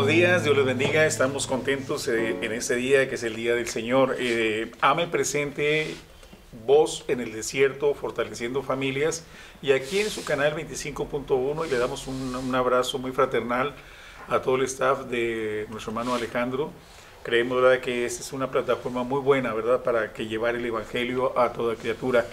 buenos días, Dios les bendiga, estamos contentos en este día que es el Día del Señor. Ame presente, voz en el desierto, fortaleciendo familias, y aquí en su canal 25.1, y le damos un abrazo muy fraternal a todo el staff de nuestro hermano Alejandro. Creemos, ¿verdad?, que esta es una plataforma muy buena, ¿verdad?, para que llevar el Evangelio a toda criatura.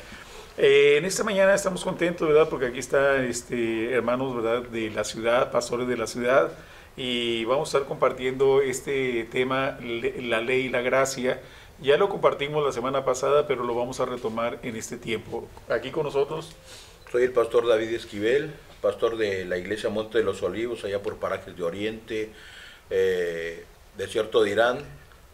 En esta mañana estamos contentos, ¿verdad?, porque aquí están hermanos, ¿verdad?, de la ciudad, pastores de la ciudad, y vamos a estar compartiendo este tema, la ley y la gracia. Ya lo compartimos la semana pasada, pero lo vamos a retomar en este tiempo. Aquí con nosotros. Soy el pastor David Esquivel, pastor de la iglesia Monte de los Olivos, allá por Parajes de Oriente, Desierto de Irán,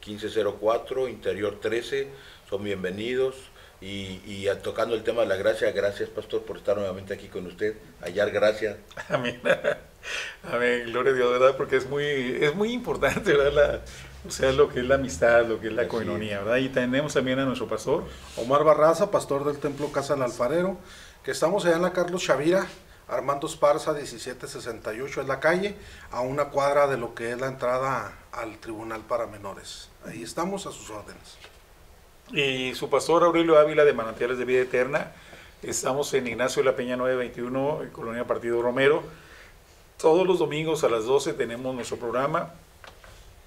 1504, Interior 13, son bienvenidos. Y tocando el tema de la gracia, gracias pastor por estar nuevamente aquí con usted, hallar gracia. Amén, amén, gloria a Dios, ¿verdad? Porque es muy importante, ¿verdad? O sea, lo que es la amistad, lo que es la coinonía, ¿verdad? Y tenemos también a nuestro pastor Omar Barraza, pastor del Templo Casa del Alfarero, que estamos allá en la Carlos Chavira, Armando Esparza, 1768 es la calle, a una cuadra de lo que es la entrada al Tribunal para Menores. Ahí estamos a sus órdenes. Y su pastor Aurelio Ávila, de Manantiales de Vida Eterna. Estamos en Ignacio de la Peña 921, en Colonia Partido Romero. Todos los domingos a las 12 tenemos nuestro programa.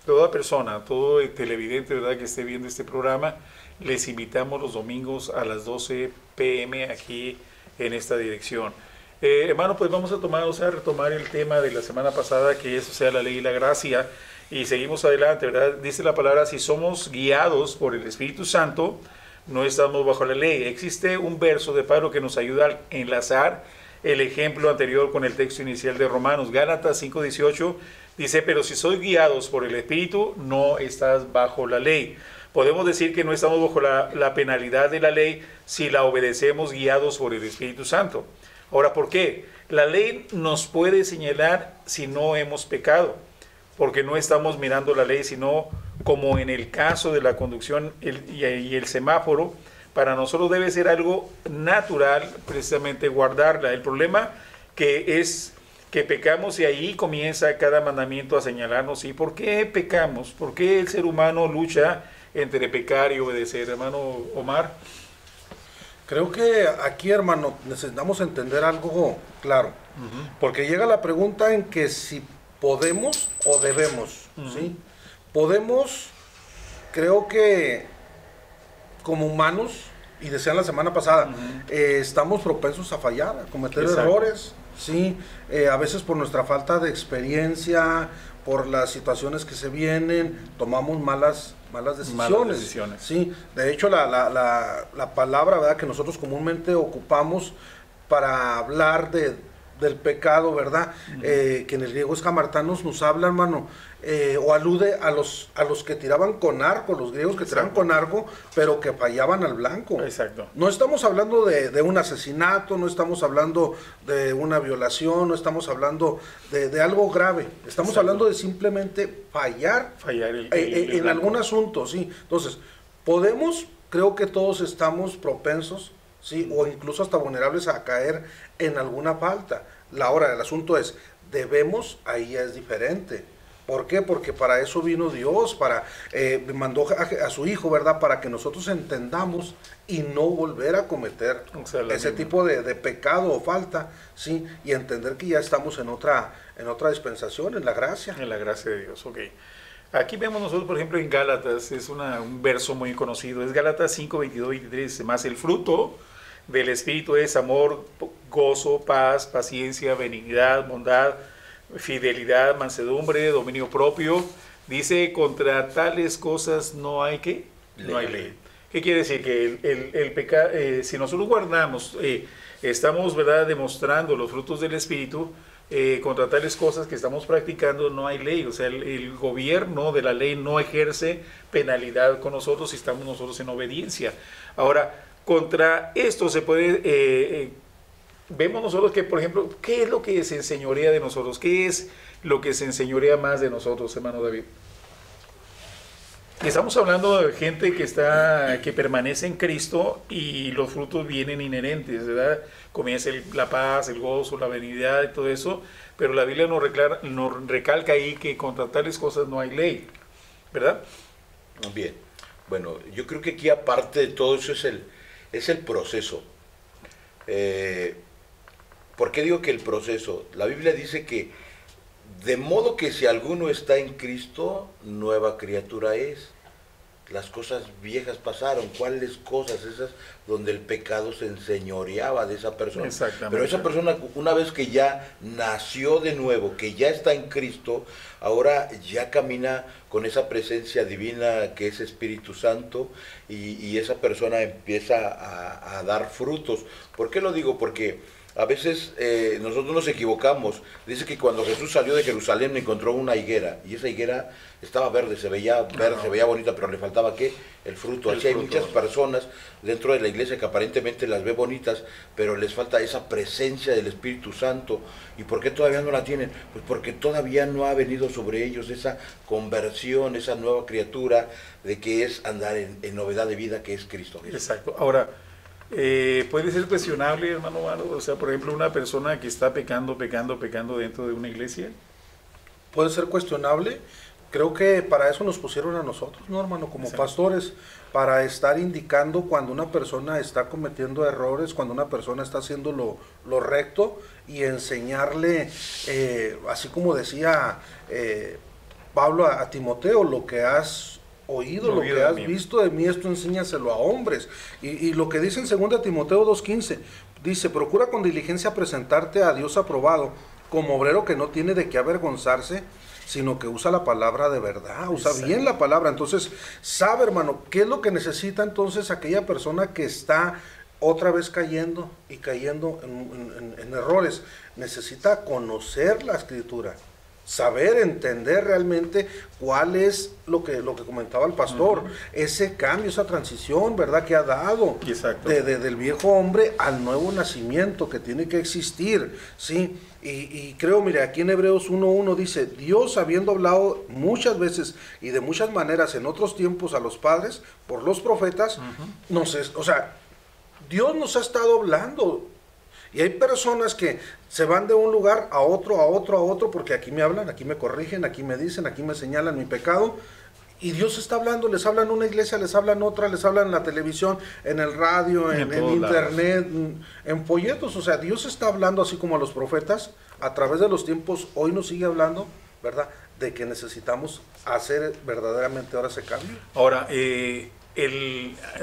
Toda persona, todo televidente, ¿verdad?, que esté viendo este programa, les invitamos los domingos a las 12 p.m. aquí en esta dirección. Hermano, pues vamos a retomar el tema de la semana pasada, que es, o sea, la ley y la gracia. Y seguimos adelante, ¿verdad? Dice la palabra, si somos guiados por el Espíritu Santo, no estamos bajo la ley. Existe un verso de Pablo que nos ayuda a enlazar el ejemplo anterior con el texto inicial de Romanos. Gálatas 5:18 dice, pero si sois guiados por el Espíritu, no estás bajo la ley. Podemos decir que no estamos bajo la penalidad de la ley si la obedecemos guiados por el Espíritu Santo. Ahora, ¿por qué? La ley nos puede señalar si no hemos pecado, porque no estamos mirando la ley, sino como en el caso de la conducción y el semáforo, para nosotros debe ser algo natural precisamente guardarla. El problema que es que pecamos y ahí comienza cada mandamiento a señalarnos. ¿Y por qué pecamos? ¿Por qué el ser humano lucha entre pecar y obedecer? Hermano Omar. Creo que aquí, hermano, necesitamos entender algo claro, porque llega la pregunta en que si podemos o debemos, ¿sí? Podemos, creo que como humanos, y decían la semana pasada, estamos propensos a fallar, a cometer errores, ¿sí? A veces por nuestra falta de experiencia, por las situaciones que se vienen, tomamos malas decisiones. Sí, de hecho la palabra, ¿verdad?, que nosotros comúnmente ocupamos para hablar del pecado, ¿verdad? Que en el griego es hamartanos, nos habla, hermano, o alude a los que tiraban con arco, los griegos que tiraban con arco, pero que fallaban al blanco. Exacto. No estamos hablando de un asesinato, no estamos hablando de una violación, no estamos hablando de algo grave, estamos hablando de simplemente fallar en algún asunto, ¿sí? Entonces, creo que todos estamos propensos, ¿sí?, o incluso hasta vulnerables a caer en alguna falta. El asunto es, debemos, ahí ya es diferente. ¿Por qué? Porque para eso vino Dios, mandó a su Hijo, ¿verdad?, para que nosotros entendamos y no volver a cometer ese tipo de pecado o falta, ¿sí? Y entender que ya estamos en otra dispensación, en la gracia. En la gracia de Dios, ok. Aquí vemos nosotros, por ejemplo, en Gálatas, es un verso muy conocido, es Gálatas 5, 22, 23, más el fruto del Espíritu es amor, gozo, paz, paciencia, benignidad, bondad, fidelidad, mansedumbre, dominio propio. Dice, contra tales cosas no hay ¿qué? No hay ley. ¿Qué quiere decir? Que el pecado, si nosotros guardamos, estamos, ¿verdad?, demostrando los frutos del Espíritu, contra tales cosas que estamos practicando no hay ley. O sea, el gobierno de la ley no ejerce penalidad con nosotros si estamos nosotros en obediencia. Ahora, contra esto se puede, vemos nosotros que, por ejemplo, ¿qué es lo que se enseñorea de nosotros? ¿Qué es lo que se enseñorea más de nosotros, hermano David? Estamos hablando de gente que permanece en Cristo y los frutos vienen inherentes, ¿verdad? Comienza la paz, el gozo, la benignidad y todo eso. pero la Biblia nos recalca ahí que contra tales cosas no hay ley, ¿verdad? Bien, bueno, yo creo que aquí aparte de todo eso es el proceso. ¿Por qué digo que el proceso? La Biblia dice que de modo que si alguno está en Cristo, nueva criatura es. Las cosas viejas pasaron. ¿Cuáles cosas? Esas donde el pecado se enseñoreaba de esa persona. Exactamente. Pero esa persona, una vez que ya nació de nuevo, que ya está en Cristo, ahora ya camina con esa presencia divina que es Espíritu Santo, y esa persona empieza a dar frutos. ¿Por qué lo digo? Porque a veces nosotros nos equivocamos. Dice que cuando Jesús salió de Jerusalén encontró una higuera, y esa higuera estaba verde, se veía verde, se veía bonita, pero le faltaba ¿qué? El fruto. Así hay muchas personas dentro de la iglesia que aparentemente las ve bonitas, pero les falta esa presencia del Espíritu Santo. ¿Y por qué todavía no la tienen? Pues porque todavía no ha venido sobre ellos esa conversión, esa nueva criatura de que es andar en novedad de vida, que es Cristo Jesús. Exacto. Ahora, puede ser cuestionable, hermano Maro, o sea, por ejemplo, una persona que está pecando dentro de una iglesia. Puede ser cuestionable. Creo que para eso nos pusieron a nosotros, ¿no, hermano? Como pastores, para estar indicando cuando una persona está cometiendo errores, cuando una persona está haciendo lo recto, y enseñarle, así como decía Pablo a Timoteo, lo que has oído, lo que has visto de mí, esto enséñaselo a hombres. Y lo que dice en 2 Timoteo 2:15, dice: procura con diligencia presentarte a Dios aprobado, como obrero que no tiene de qué avergonzarse, sino que usa la palabra de verdad, usa bien la palabra. Entonces, sabe, hermano, ¿qué es lo que necesita entonces aquella persona que está otra vez cayendo y cayendo en errores? Necesita conocer la Escritura, saber, entender realmente cuál es lo que comentaba el pastor, ese cambio, esa transición, ¿verdad?, que ha dado del viejo hombre al nuevo nacimiento que tiene que existir, ¿sí? Y creo, mire, aquí en Hebreos 1:1 dice: Dios, habiendo hablado muchas veces y de muchas maneras en otros tiempos a los padres por los profetas, Dios nos ha estado hablando. Y hay personas que se van de un lugar a otro, porque aquí me hablan, aquí me corrigen, aquí me dicen, aquí me señalan mi pecado. Y Dios está hablando, les habla en una iglesia, les habla en otra, les habla en la televisión, en el radio, en internet, en folletos. O sea, Dios está hablando así como a los profetas, a través de los tiempos. Hoy nos sigue hablando, ¿verdad?, de que necesitamos hacer verdaderamente ahora ese cambio. Ahora,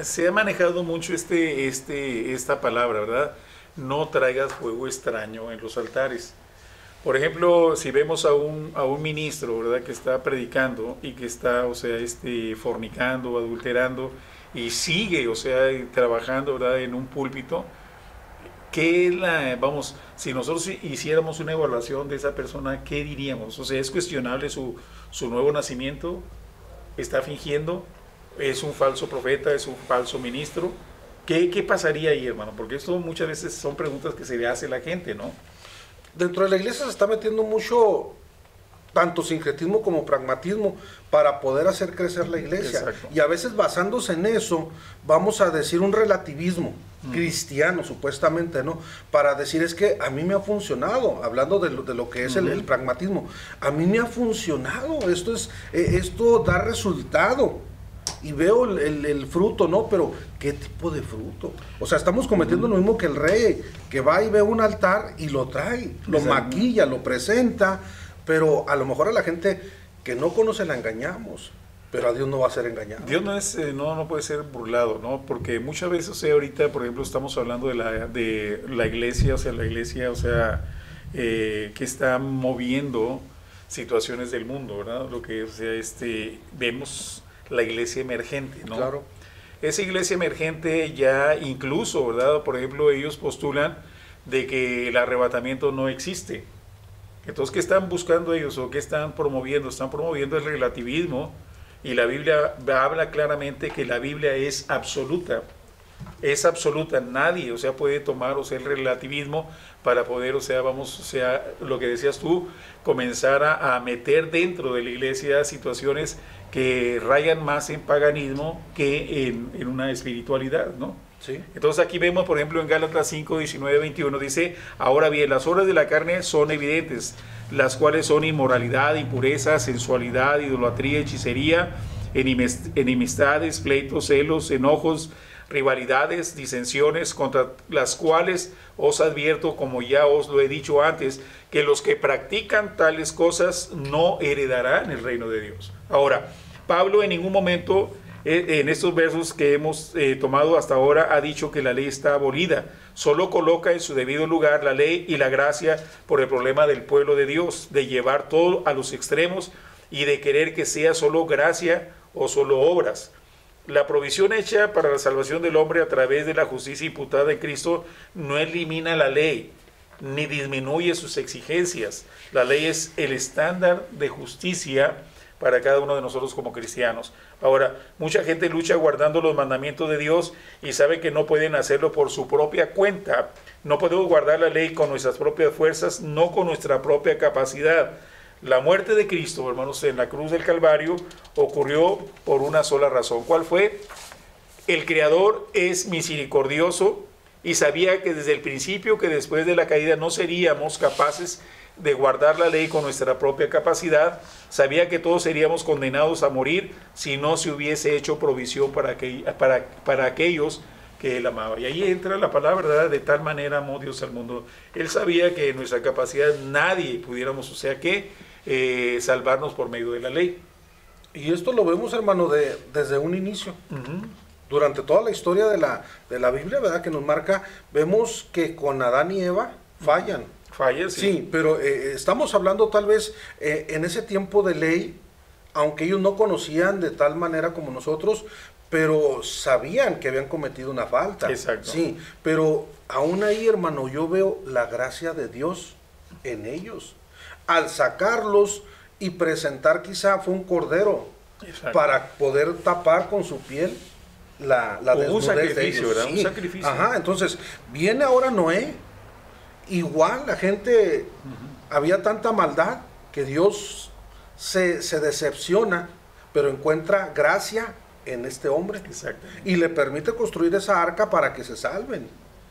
se ha manejado mucho esta palabra, ¿verdad? No traigas fuego extraño en los altares. Por ejemplo, si vemos a un ministro, ¿verdad?, que está predicando y que está, fornicando, adulterando, y sigue, trabajando, ¿verdad?, en un púlpito, si nosotros hiciéramos una evaluación de esa persona, ¿qué diríamos? O sea, ¿es cuestionable su nuevo nacimiento? ¿Está fingiendo? ¿Es un falso profeta? ¿Es un falso ministro? ¿Qué pasaría ahí, hermano? Porque esto muchas veces son preguntas que se le hace a la gente, ¿no? Dentro de la iglesia se está metiendo mucho, tanto sincretismo como pragmatismo, para poder hacer crecer la iglesia. Exacto. Y a veces, basándose en eso, vamos a decir un relativismo cristiano, supuestamente, ¿no? Para decir, es que a mí me ha funcionado, hablando de lo que es el pragmatismo. A mí me ha funcionado, esto da resultado. Y veo el fruto, ¿no? Pero, ¿qué tipo de fruto? O sea, estamos cometiendo lo mismo que el rey, que va y ve un altar y lo trae, lo maquilla, lo presenta, pero a lo mejor a la gente que no conoce la engañamos, pero a Dios no va a ser engañado. Dios no puede ser burlado, ¿no? Porque muchas veces, ahorita, por ejemplo, estamos hablando de la iglesia, que está moviendo situaciones del mundo, ¿verdad? Lo que, vemos la iglesia emergente, ¿no? Claro. Esa iglesia emergente ya incluso, ¿verdad? Por ejemplo, ellos postulan de que el arrebatamiento no existe. Entonces, ¿qué están buscando ellos o qué están promoviendo? Están promoviendo el relativismo, y la Biblia habla claramente que la Biblia es absoluta. Es absoluta, nadie, puede tomar, el relativismo para poder, lo que decías tú, comenzar a meter dentro de la iglesia situaciones que rayan más en paganismo que en una espiritualidad, ¿no? Sí. Entonces aquí vemos, por ejemplo, en Gálatas 5, 19, 21, dice, ahora bien, las obras de la carne son evidentes, las cuales son inmoralidad, impureza, sensualidad, idolatría, hechicería, enemistades, pleitos, celos, enojos, rivalidades, disensiones, contra las cuales os advierto, como ya os lo he dicho antes, que los que practican tales cosas no heredarán el reino de Dios. Ahora, Pablo en ningún momento en estos versos que hemos tomado hasta ahora ha dicho que la ley está abolida. Solo coloca en su debido lugar la ley y la gracia por el problema del pueblo de Dios, de llevar todo a los extremos y de querer que sea solo gracia o solo obras. La provisión hecha para la salvación del hombre a través de la justicia imputada en Cristo no elimina la ley, ni disminuye sus exigencias. La ley es el estándar de justicia para cada uno de nosotros como cristianos. Ahora, mucha gente lucha guardando los mandamientos de Dios y sabe que no pueden hacerlo por su propia cuenta. No podemos guardar la ley con nuestras propias fuerzas, no con nuestra propia capacidad. La muerte de Cristo, hermanos, en la cruz del Calvario ocurrió por una sola razón. ¿Cuál fue? El Creador es misericordioso y sabía que desde el principio, que después de la caída no seríamos capaces de guardar la ley con nuestra propia capacidad. Sabía que todos seríamos condenados a morir si no se hubiese hecho provisión para aquellos que Él amaba. Y ahí entra la palabra, ¿verdad? De tal manera amó Dios al mundo. Él sabía que en nuestra capacidad nadie pudiéramos, o sea que, salvarnos por medio de la ley. Y esto lo vemos, hermano, desde un inicio. Durante toda la historia de la Biblia, ¿verdad? Que nos marca, vemos que con Adán y Eva fallan. Fallas, sí. Sí, pero estamos hablando tal vez en ese tiempo de ley, aunque ellos no conocían de tal manera como nosotros, pero sabían que habían cometido una falta. Exacto. Sí, pero aún ahí, hermano, yo veo la gracia de Dios en ellos. Al sacarlos y presentar, quizá fue un cordero. Exacto. Para poder tapar con su piel la desnudez de ellos. ¿verdad? Sí. Un sacrificio. Ajá, entonces viene ahora Noé. Igual la gente, había tanta maldad que Dios se decepciona, pero encuentra gracia en este hombre. Y le permite construir esa arca para que se salven.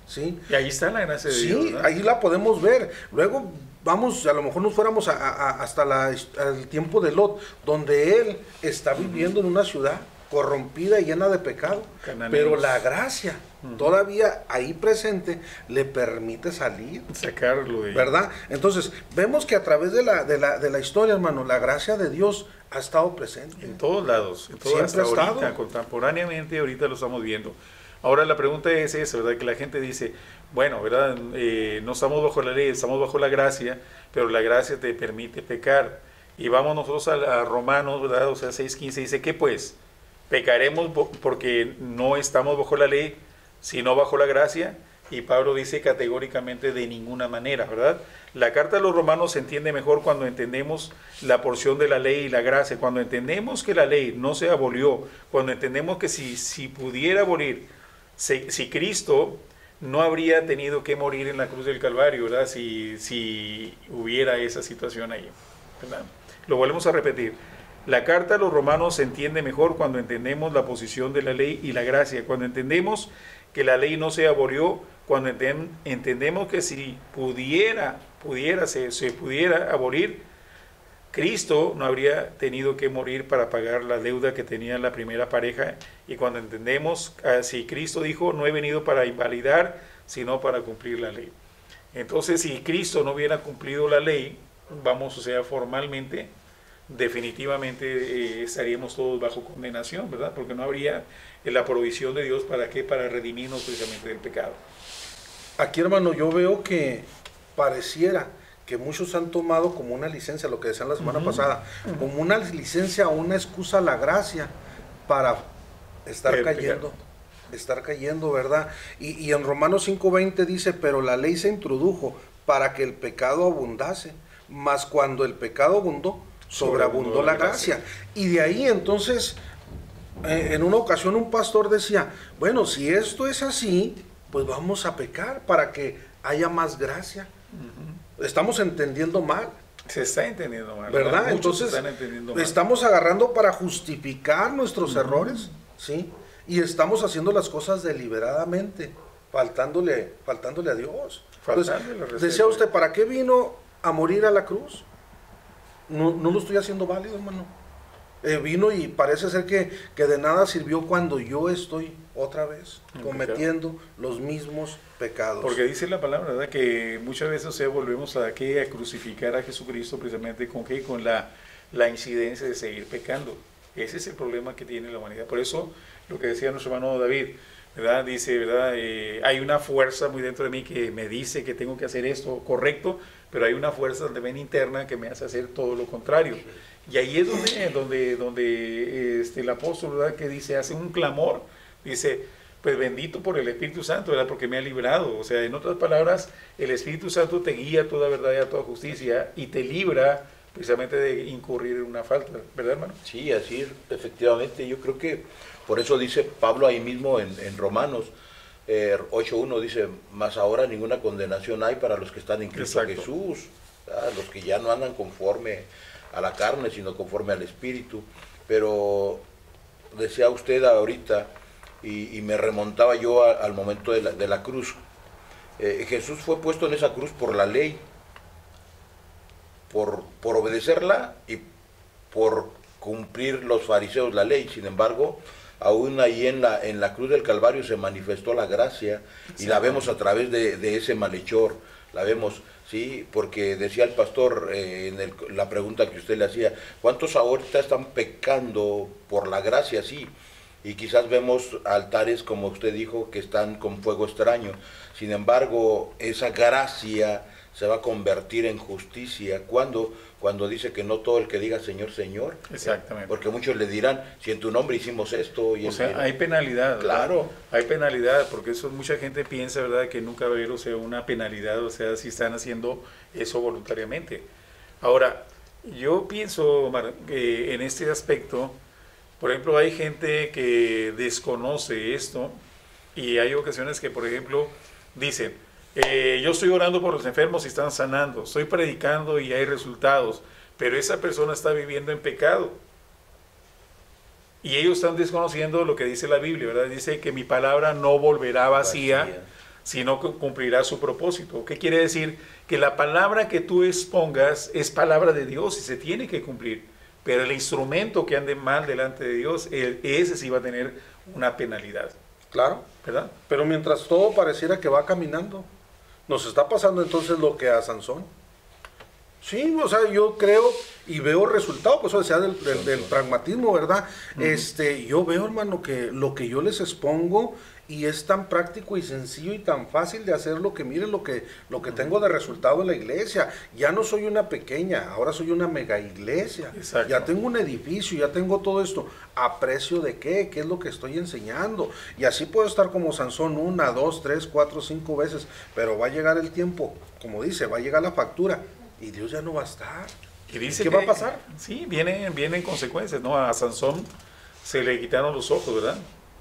¿Sí? Y ahí está la gracia de Dios. Sí, ahí la podemos ver. Luego vamos, a lo mejor nos fuéramos hasta el tiempo de Lot, donde él está viviendo en una ciudad corrompida y llena de pecado, pero la gracia todavía ahí presente le permite salir, sacarlo de ahí. ¿Verdad? Entonces vemos que a través de la historia, hermano, la gracia de Dios ha estado presente en todos lados, siempre hasta ha estado. Ahorita, contemporáneamente, ahorita lo estamos viendo. Ahora la pregunta es esa, ¿verdad? Que la gente dice, bueno, ¿verdad? No estamos bajo la ley, estamos bajo la gracia, pero la gracia te permite pecar. Y vamos nosotros a Romanos, ¿verdad? O sea, 6:15 dice, ¿qué pues? ¿Pecaremos porque no estamos bajo la ley, sino bajo la gracia? Y Pablo dice categóricamente de ninguna manera, ¿verdad? La carta a los romanos se entiende mejor cuando entendemos la porción de la ley y la gracia, cuando entendemos que la ley no se abolió, cuando entendemos que si pudiera abolir, si Cristo no habría tenido que morir en la cruz del Calvario, ¿verdad? Si hubiera esa situación ahí, ¿verdad? Lo volvemos a repetir. La carta a los romanos se entiende mejor cuando entendemos la posición de la ley y la gracia, cuando entendemos que la ley no se abolió, cuando entendemos que si se pudiera abolir, Cristo no habría tenido que morir para pagar la deuda que tenía la primera pareja, y cuando entendemos, si Cristo dijo, no he venido para invalidar, sino para cumplir la ley. Entonces, si Cristo no hubiera cumplido la ley, vamos, o sea, formalmente, definitivamente estaríamos todos bajo condenación, ¿verdad? Porque no habría la provisión de Dios, ¿para qué? Para redimirnos precisamente del pecado. Aquí, hermano, yo veo que pareciera que muchos han tomado como una licencia, lo que decían la semana pasada, como una licencia o una excusa a la gracia para estar cayendo, ¿verdad? Y en Romanos 5:20 dice, pero la ley se introdujo para que el pecado abundase, mas cuando el pecado abundó, sobreabundó la gracia. Y de ahí entonces, en una ocasión un pastor decía, bueno, si esto es así, pues vamos a pecar para que haya más gracia. Estamos entendiendo mal. Se está entendiendo mal, ¿verdad? Entonces, estamos agarrando para justificar nuestros errores, ¿sí? y estamos haciendo las cosas deliberadamente, faltándole a Dios. Entonces, decía usted, ¿para qué vino a morir a la cruz? No lo estoy haciendo válido, hermano. Vino y parece ser que de nada sirvió cuando yo estoy otra vez cometiendo los mismos pecados. Porque dice la palabra, ¿verdad? Que muchas veces, o sea, volvemos a crucificar a Jesucristo precisamente con la incidencia de seguir pecando. Ese es el problema que tiene la humanidad. Por eso, lo que decía nuestro hermano David, ¿verdad? Dice, ¿verdad? Hay una fuerza muy dentro de mí que me dice que tengo que hacer esto correcto, pero hay una fuerza también interna que me hace hacer todo lo contrario. Y ahí es donde el apóstol, ¿verdad? Que dice, hace un clamor, dice, pues bendito por el Espíritu Santo, ¿verdad? Porque me ha librado. O sea, en otras palabras, el Espíritu Santo te guía a toda verdad y a toda justicia y te libra precisamente de incurrir en una falta, ¿verdad, hermano? Sí, así es, efectivamente. Yo creo que por eso dice Pablo ahí mismo en Romanos 8.1, dice, mas ahora ninguna condenación hay para los que están en Cristo Jesús, ¿verdad? Los que ya no andan conforme a la carne, sino conforme al Espíritu. Pero decía usted ahorita, y me remontaba yo al momento de la cruz, Jesús fue puesto en esa cruz por la ley, por obedecerla y por cumplir los fariseos la ley. Sin embargo, aún ahí en la cruz del Calvario se manifestó la gracia, y la vemos a través de ese malhechor, la vemos, sí, porque decía el pastor la pregunta que usted le hacía, ¿cuántos ahorita están pecando por la gracia? Sí, y quizás vemos altares, como usted dijo, que están con fuego extraño. Sin embargo, esa gracia se va a convertir en justicia cuando dice que no todo el que diga Señor, Señor. Exactamente. Porque muchos le dirán, si en tu nombre hicimos esto. Y o sea, hay penalidad. Claro. ¿Verdad? Hay penalidad, porque eso mucha gente piensa, ¿verdad?, que nunca va a haber, o sea, una penalidad, o sea, si están haciendo eso voluntariamente. Ahora, yo pienso, Omar, que en este aspecto, por ejemplo, hay gente que desconoce esto, y hay ocasiones que, por ejemplo, dicen, yo estoy orando por los enfermos y están sanando, estoy predicando y hay resultados, pero esa persona está viviendo en pecado. Y ellos están desconociendo lo que dice la Biblia, ¿verdad? Dice que mi palabra no volverá vacía, sino que cumplirá su propósito. ¿Qué quiere decir? Que la palabra que tú expongas es palabra de Dios y se tiene que cumplir. Pero el instrumento que ande mal delante de Dios, ese sí va a tener una penalidad. Claro, ¿verdad? Pero mientras todo pareciera que va caminando, nos está pasando entonces lo que a Sansón. Sí, o sea, yo creo y veo resultados, pues eso decía del pragmatismo, ¿verdad? Yo veo, hermano, que lo que yo les expongo y es tan práctico y sencillo y tan fácil de hacerlo, que miren lo que tengo de resultado en la iglesia. Ya no soy una pequeña, ahora soy una mega iglesia. Exacto. Ya tengo un edificio, ya tengo todo esto. ¿A precio de qué? ¿Qué es lo que estoy enseñando? Y así puedo estar como Sansón 1, 2, 3, 4, 5 veces, pero va a llegar el tiempo, como dice, va a llegar la factura y Dios ya no va a estar. Y dice ¿Qué va a pasar? Sí, vienen consecuencias, ¿no? A Sansón se le quitaron los ojos, ¿verdad?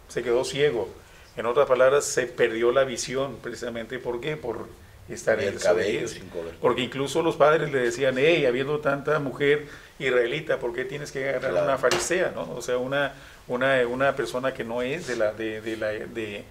Se quedó ciego. En otras palabras, se perdió la visión, precisamente. ¿Por qué? Por estar en el cabello. Porque incluso los padres le decían, hey, habiendo tanta mujer israelita, ¿por qué tienes que agarrar una farisea, ¿no? O sea, una persona que no es de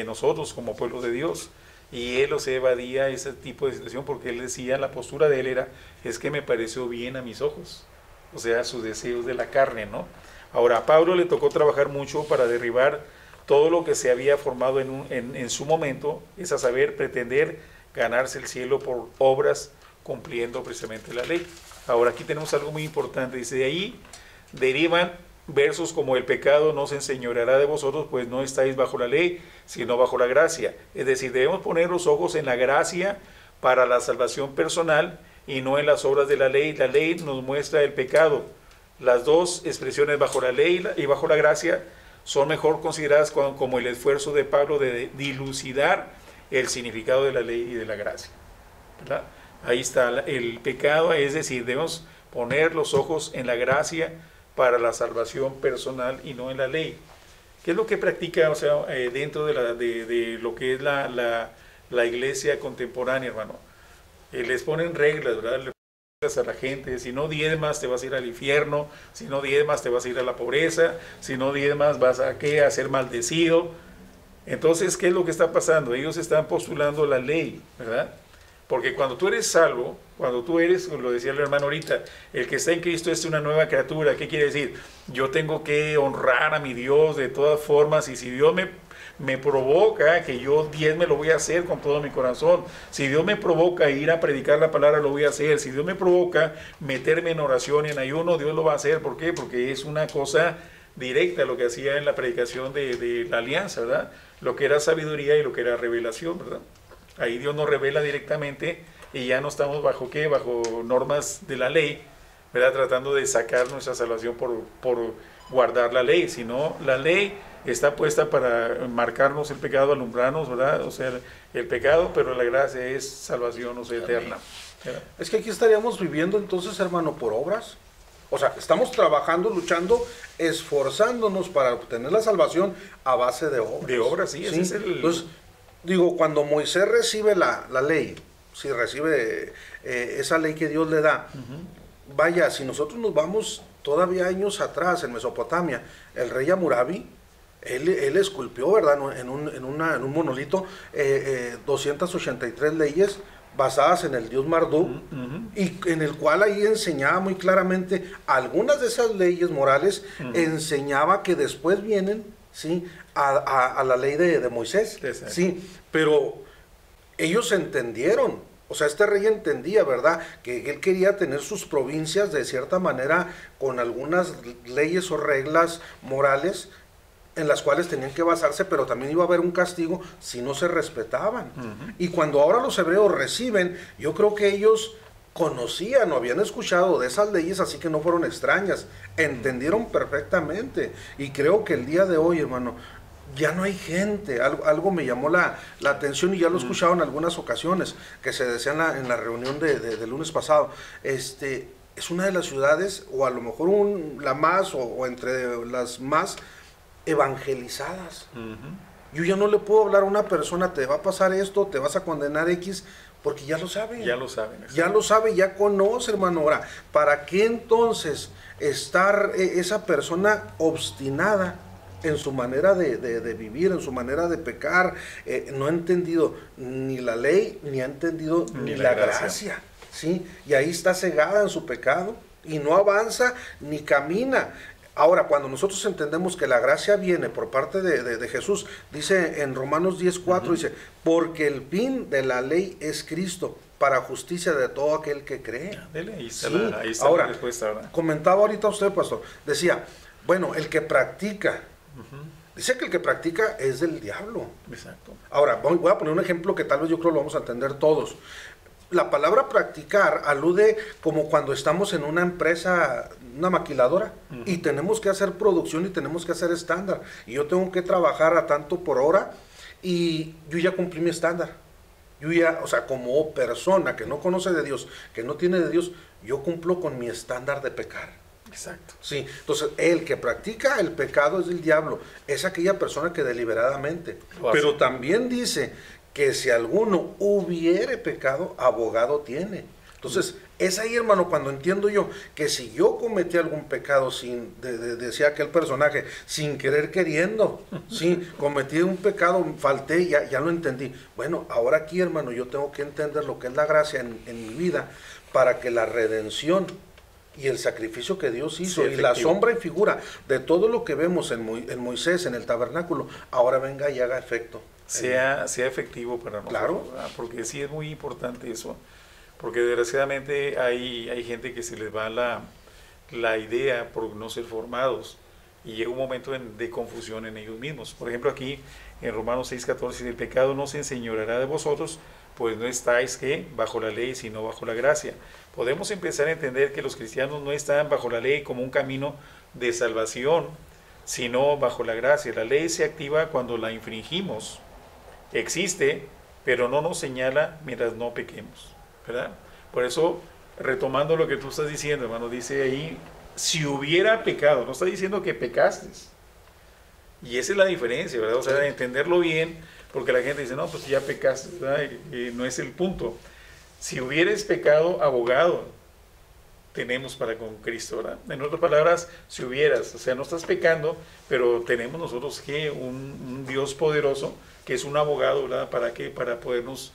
nosotros como pueblo de Dios. Y él, o sea, evadía ese tipo de situación porque él decía, la postura de él es que me pareció bien a mis ojos. O sea, sus deseos de la carne, ¿no? Ahora, a Pablo le tocó trabajar mucho para derribar todo lo que se había formado en su momento, es a saber, pretender ganarse el cielo por obras cumpliendo precisamente la ley. Ahora, aquí tenemos algo muy importante, dice, de ahí derivan versos como el pecado no se enseñoreará de vosotros, pues no estáis bajo la ley, sino bajo la gracia. Es decir, debemos poner los ojos en la gracia para la salvación personal y no en las obras de la ley. La ley nos muestra el pecado. Las dos expresiones, bajo la ley y bajo la gracia, son mejor consideradas como el esfuerzo de Pablo de dilucidar el significado de la ley y de la gracia, ¿verdad? Ahí está el pecado, es decir, debemos poner los ojos en la gracia para la salvación personal y no en la ley. ¿Qué es lo que practica, o sea, dentro de lo que es la iglesia contemporánea, hermano? Les ponen reglas, ¿verdad? a la gente, si no diezmas te vas a ir al infierno, si no diezmas te vas a ir a la pobreza, si no diezmas vas a ¿qué? A ser maldecido. Entonces, ¿qué es lo que está pasando? Ellos están postulando la ley, ¿verdad? Porque cuando tú eres salvo, cuando tú eres, lo decía el hermano ahorita, el que está en Cristo es una nueva criatura. ¿Qué quiere decir? Yo tengo que honrar a mi Dios de todas formas, y si Dios me provoca que yo diezme, lo voy a hacer con todo mi corazón. Si Dios me provoca ir a predicar la palabra, lo voy a hacer. Si Dios me provoca meterme en oración y en ayuno, Dios lo va a hacer. ¿Por qué? Porque es una cosa directa lo que hacía en la predicación de la alianza, ¿verdad? Lo que era sabiduría y lo que era revelación, ¿verdad? Ahí Dios nos revela directamente y ya no estamos bajo ¿qué? Bajo normas de la ley, ¿verdad? Tratando de sacar nuestra salvación por guardar la ley, sino la ley está puesta para marcarnos el pecado, alumbrarnos, ¿verdad? O sea, el pecado, pero la gracia es salvación, o sea, eterna. ¿Verdad? Es que aquí estaríamos viviendo entonces, hermano, por obras. O sea, estamos trabajando, luchando, esforzándonos para obtener la salvación a base de obras. De obras, sí, ese es el... Entonces, digo, cuando Moisés recibe la ley, si recibe esa ley que Dios le da, vaya, si nosotros nos vamos todavía años atrás, en Mesopotamia, el rey Hammurabi, él esculpió, ¿verdad?, en un monolito 283 leyes basadas en el dios Marduk, y en el cual ahí enseñaba muy claramente algunas de esas leyes morales, enseñaba que después vienen, ¿sí?, a la ley de Moisés, sí, pero ellos entendieron. O sea, este rey entendía, ¿verdad?, que él quería tener sus provincias de cierta manera con algunas leyes o reglas morales en las cuales tenían que basarse, pero también iba a haber un castigo si no se respetaban. Y cuando ahora los hebreos reciben, yo creo que ellos conocían o habían escuchado de esas leyes, así que no fueron extrañas, entendieron perfectamente. Y creo que el día de hoy, hermano, ya no hay gente. Algo me llamó la atención, y ya lo he escuchado en algunas ocasiones, que se decía en la reunión del lunes pasado. Es una de las ciudades, o a lo mejor la más, o entre las más evangelizadas. Yo ya no le puedo hablar a una persona, te va a pasar esto, te vas a condenar X, porque ya lo saben. Ya lo saben. Ya lo sabe, ya conoce, hermano. Ahora, ¿para qué entonces estar esa persona obstinada en su manera de vivir, en su manera de pecar? No ha entendido ni la ley, ni ha entendido ni la gracia, ¿sí? Y ahí está cegada en su pecado, y no avanza ni camina. Ahora, cuando nosotros entendemos que la gracia viene por parte de Jesús, dice en Romanos 10:4, dice, porque el fin de la ley es Cristo, para justicia de todo aquel que cree. Ahí está, sí. ahí está ahora, la respuesta, ¿verdad? Comentaba ahorita usted, pastor, decía, bueno, el que practica, dice que el que practica es del diablo. Exacto. Ahora, voy a poner un ejemplo que tal vez yo creo lo vamos a entender todos. La palabra practicar alude como cuando estamos en una empresa, una maquiladora, y tenemos que hacer producción y tenemos que hacer estándar. Y yo tengo que trabajar a tanto por hora, y yo ya cumplí mi estándar. Yo ya, o sea, como persona que no conoce de Dios, que no tiene de Dios, yo cumplo con mi estándar de pecar. Exacto. Sí, entonces el que practica el pecado es el diablo, es aquella persona que deliberadamente. Pero también dice que si alguno hubiere pecado, abogado tiene. Entonces, es ahí, hermano, cuando entiendo yo que si yo cometí algún pecado, decía aquel personaje, sin querer queriendo, sí, cometí un pecado, falté, ya lo entendí. Bueno, ahora aquí, hermano, yo tengo que entender lo que es la gracia en mi vida, para que la redención y el sacrificio que Dios hizo, y la sombra y figura de todo lo que vemos en Moisés, en el tabernáculo, ahora venga y haga efecto. Sea efectivo para nosotros. Claro. ¿Verdad? Porque sí es muy importante eso. Porque desgraciadamente hay gente que se les va la idea por no ser formados, y llega un momento de confusión en ellos mismos. Por ejemplo, aquí en Romanos 6:14 dice, el pecado no se enseñoreará de vosotros, pues no estáis ¿qué? Bajo la ley, sino bajo la gracia. Podemos empezar a entender que los cristianos no están bajo la ley como un camino de salvación, sino bajo la gracia. La ley se activa cuando la infringimos. Existe, pero no nos señala mientras no pequemos, ¿verdad? Por eso, retomando lo que tú estás diciendo, hermano, dice ahí, si hubiera pecado, no está diciendo que pecaste. Y esa es la diferencia, ¿verdad? O sea, entenderlo bien, porque la gente dice, no, pues ya pecaste, ¿verdad? Y no es el punto. Si hubieras pecado, abogado tenemos para con Cristo, ¿verdad? En otras palabras, si hubieras, o sea, no estás pecando, pero tenemos nosotros que un Dios poderoso, que es un abogado, ¿verdad? ¿Para qué? Para podernos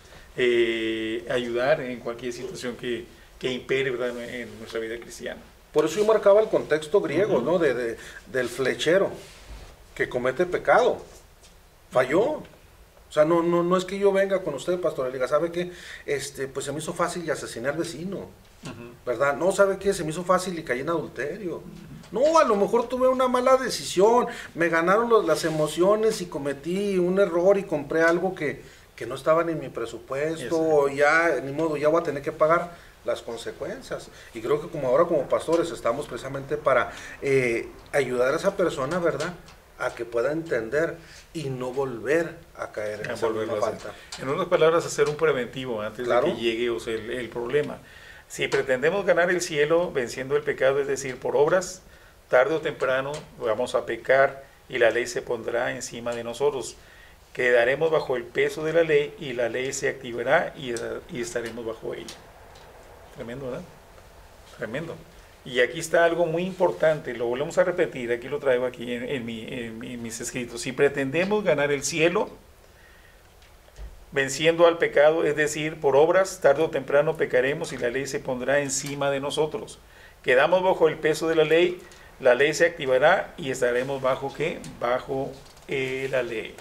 ayudar en cualquier situación que impere, ¿verdad? En nuestra vida cristiana. Por eso yo marcaba el contexto griego, ¿no? Del flechero que comete pecado. Falló. O sea, no es que yo venga con usted, pastor, y le diga, ¿sabe qué? Pues se me hizo fácil y asesiné al vecino. ¿Verdad? No, ¿sabe qué? Se me hizo fácil y caí en adulterio. No, a lo mejor tuve una mala decisión, me ganaron las emociones y cometí un error y compré algo que no estaba en mi presupuesto, o ya, ni modo, ya voy a tener que pagar las consecuencias. Y creo que como ahora como pastores estamos precisamente para ayudar a esa persona, ¿verdad?, a que pueda entender y no volver a caer en esa misma falta. En otras palabras, hacer un preventivo antes de que llegue, o sea, el problema. Si pretendemos ganar el cielo venciendo el pecado, es decir, por obras, tarde o temprano vamos a pecar y la ley se pondrá encima de nosotros. Quedaremos bajo el peso de la ley y la ley se activará y estaremos bajo ella. Tremendo, ¿verdad? Tremendo. Y aquí está algo muy importante, lo volvemos a repetir, aquí lo traigo aquí en mis escritos. Si pretendemos ganar el cielo venciendo al pecado, es decir, por obras, tarde o temprano pecaremos y la ley se pondrá encima de nosotros. Quedamos bajo el peso de la ley se activará y estaremos bajo ¿qué? Bajo la ley.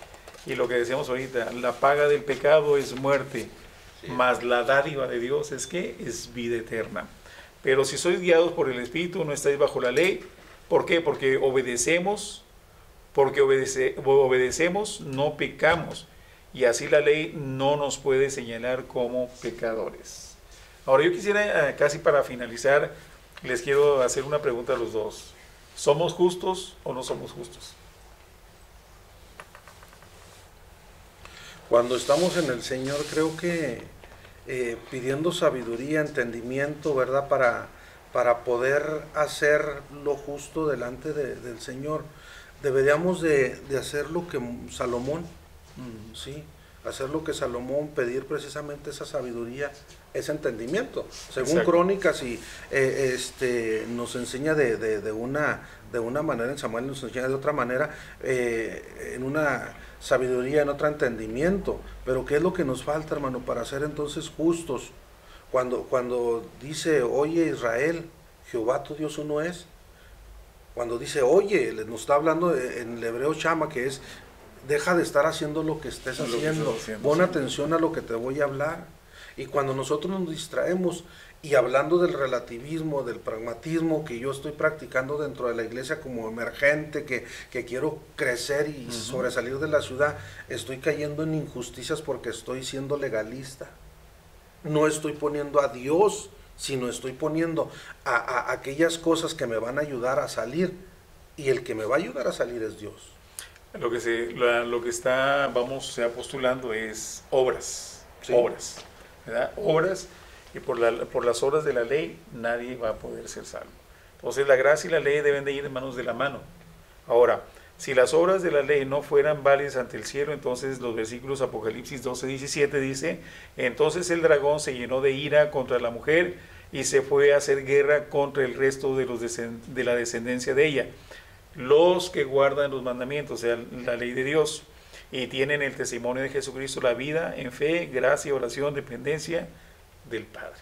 Y lo que decíamos ahorita, la paga del pecado es muerte, mas la dádiva de Dios es ¿qué? Es vida eterna. Pero si sois guiados por el Espíritu, no estáis bajo la ley. ¿Por qué? Porque obedecemos, no pecamos. Y así la ley no nos puede señalar como pecadores. Ahora yo quisiera, casi para finalizar, les quiero hacer una pregunta a los dos. ¿Somos justos o no somos justos? Cuando estamos en el Señor, creo que pidiendo sabiduría, entendimiento, ¿verdad? Para poder hacer lo justo delante del Señor, deberíamos de hacer lo que Salomón, ¿sí? Hacer lo que Salomón, pedir precisamente esa sabiduría, ese entendimiento. Según Exacto. Crónicas, y nos enseña de una manera, en Samuel nos enseña de otra manera, en una sabiduría, en otro entendimiento. Pero ¿qué es lo que nos falta, hermano, para ser entonces justos? Cuando dice, oye Israel, Jehová tu Dios uno es. Cuando dice, oye, nos está hablando en el hebreo Shama, que es, deja de estar haciendo lo que estés haciendo, pon atención a lo que te voy a hablar. Y cuando nosotros nos distraemos y hablando del relativismo, del pragmatismo que yo estoy practicando dentro de la iglesia como emergente, que quiero crecer y sobresalir de la ciudad, estoy cayendo en injusticias porque estoy siendo legalista. No estoy poniendo a Dios, sino estoy poniendo a aquellas cosas que me van a ayudar a salir, y el que me va a ayudar a salir es Dios. Lo que está, postulando es obras, obras, ¿verdad? Obras, y por las obras de la ley nadie va a poder ser salvo. Entonces la gracia y la ley deben de ir de manos de la mano. Ahora, si las obras de la ley no fueran válidas ante el cielo, entonces los versículos Apocalipsis 12:17 dice, entonces el dragón se llenó de ira contra la mujer y se fue a hacer guerra contra el resto de la descendencia de ella, los que guardan los mandamientos, o sea, la ley de Dios, y tienen el testimonio de Jesucristo, la vida en fe, gracia, oración, dependencia del Padre.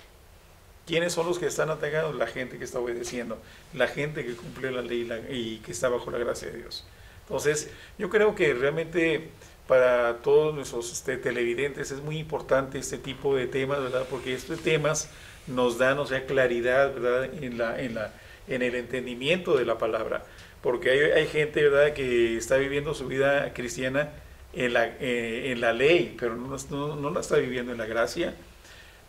¿Quiénes son los que están atacados? La gente que está obedeciendo, la gente que cumple la ley y que está bajo la gracia de Dios. Entonces, yo creo que realmente para todos nuestros televidentes es muy importante este tipo de temas, ¿verdad? Porque estos temas nos dan, o sea, claridad, ¿verdad? En el entendimiento de la palabra. Porque hay gente, ¿verdad?, que está viviendo su vida cristiana en la ley, pero no la está viviendo en la gracia.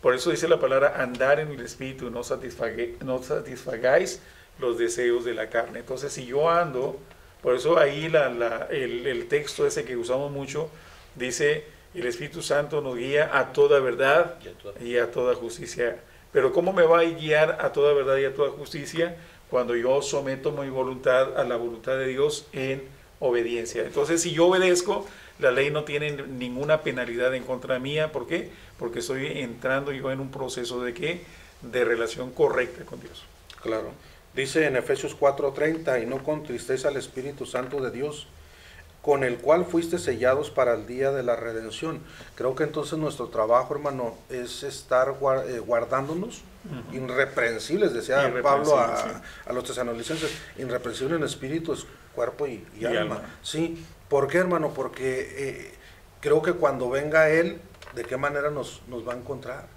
Por eso dice la palabra andar en el Espíritu, no satisfagáis los deseos de la carne. Entonces, si yo ando, por eso ahí el texto ese que usamos mucho, dice, el Espíritu Santo nos guía a toda verdad y a toda justicia. Pero ¿cómo me va a guiar a toda verdad y a toda justicia? Cuando yo someto mi voluntad a la voluntad de Dios en obediencia. Entonces, si yo obedezco, la ley no tiene ninguna penalidad en contra mía. ¿Por qué? Porque estoy entrando yo en un proceso de relación correcta con Dios. Claro. Dice en Efesios 4:30, y no con tristeza al Espíritu Santo de Dios, con el cual fuiste sellados para el día de la redención. Creo que entonces nuestro trabajo, hermano, es estar guardándonos, irreprensibles, decía Pablo a los tesalonicenses, irreprensible en espíritu, cuerpo y alma. Sí, ¿por qué, hermano? Porque creo que cuando venga Él, ¿de qué manera nos va a encontrar?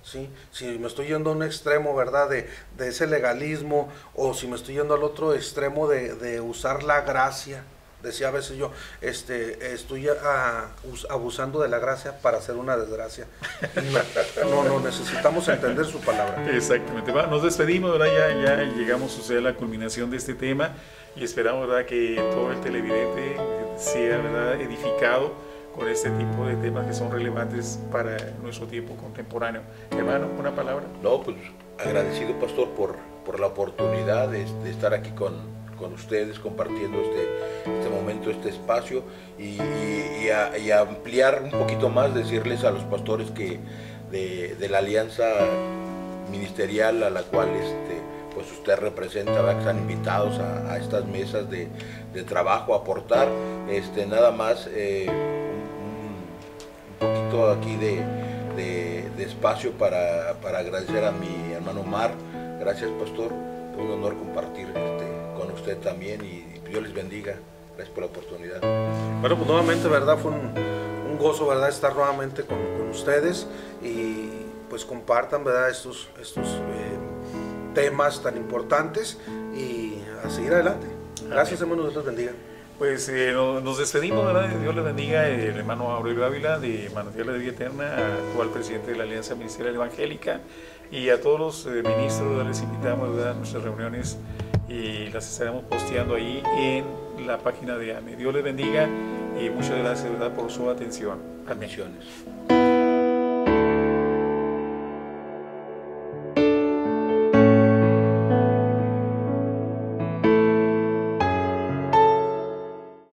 ¿Sí? Si me estoy yendo a un extremo, ¿verdad?, de ese legalismo, o si me estoy yendo al otro extremo de usar la gracia. Decía a veces yo, estoy abusando de la gracia para hacer una desgracia. No, necesitamos entender su palabra. Exactamente. Bueno, nos despedimos, ¿verdad? Ya llegamos a la culminación de este tema y esperamos, ¿verdad?, que todo el televidente sea, ¿verdad?, edificado con este tipo de temas que son relevantes para nuestro tiempo contemporáneo. Hermano, ¿una palabra? No, pues agradecido, pastor, por la oportunidad de estar aquí con ustedes, compartiendo este momento, este espacio, y ampliar un poquito más, decirles a los pastores que de la alianza ministerial a la cual pues usted representa, ¿verdad?, que están invitados a estas mesas de trabajo, a aportar nada más un poquito aquí de espacio para agradecer a mi hermano Omar. Gracias, pastor, un honor compartir con usted también, y Dios les bendiga. Gracias por la oportunidad. Bueno, pues nuevamente, ¿verdad?, fue un gozo, ¿verdad?, estar nuevamente con ustedes, y pues compartan, ¿verdad?, estos temas tan importantes, y a seguir adelante. Gracias, hermano, Dios les bendiga. Pues nos despedimos, ¿verdad? Dios le bendiga, el hermano Aurelio Ávila de Manantiales de Vida Eterna, actual presidente de la Alianza Ministerial Evangélica, y a todos los ministros, les invitamos, ¿verdad?, a nuestras reuniones, y las estaremos posteando ahí en la página de AME. Dios les bendiga y muchas gracias, ¿verdad?, por su atención. Bendiciones.